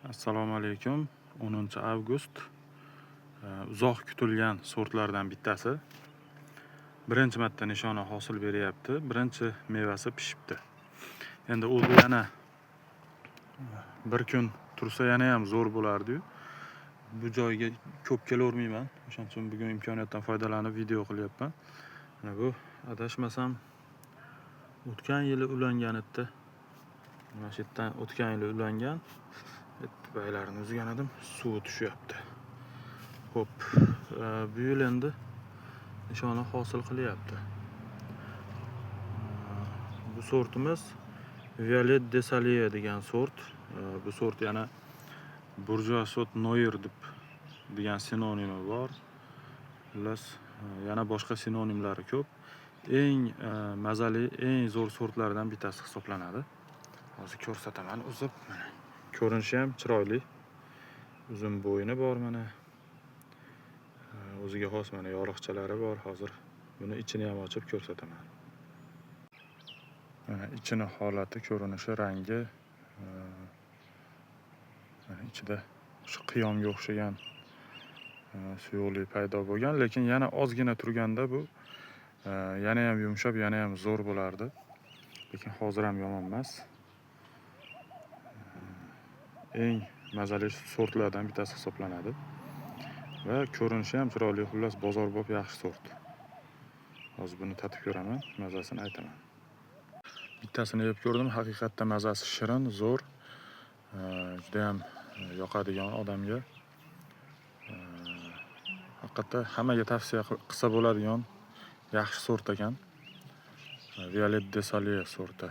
Assalomu alaykum. 10 avgust uzoq kutilgan sortlardan bittasi. Birinchi marta nishona hosil beryapti. Birinchi mevasi pishibdi. Endi o'zi yana bir kun tursa yana ham zo'r bo'lardi-yu. Bu joyga ko'p kelavermayman. O'shaning uchun bugun imkoniyatdan foydalanib video qilyapman. Mana bu adashmasam o'tgan yili ulangan edi. Mana shu yerdan o'tgan yili ulangan. Baylarini uzgan edim, suvi tushyapti. Xo'p, bu yil endi nishona hosil qilyapti. Bu sortimiz Violet Desalie degan sort. Bu sort yana Bourgeois Sot Noir degan sinonimi bor. Xullas, yana boshqa sinonimlari ko'p. Eng mazali, eng zo'r sortlardan bittasi hisoblanadi. Hozir ko'rsataman uzib. Mana ko'rinishi ham chiroyli. Uzun bo'yni bor mana. O'ziga xos mana yoriqchalari bor. Hozir buni ichini ham ochib ko'rsataman. Mana ichini holati, ko'rinishi, rangi. Mana ichida shu qiyomga o'xshagan suyuqlik paydo bo'lgan, lekin yana ozgina turganda bu yana ham yumshab, yana ham zo'r bo'lardi. Lekin hozir ham yomon emas. Eng mazali sortlardan bittasi hisoblanadi. Va ko'rinishi ham chiroyli, xullas bozorbop yaxshi sort. Hozir buni tatib ko'raman, mazasini aytaman. Bittasini yeb ko'rdim, haqiqatda mazasi shirin, zo'r. Juda ham yoqadigan odamga. Haqiqatda hammaga tavsiya qilsa bo'ladigan yaxshi sort ekan. Violet Desalie sorti.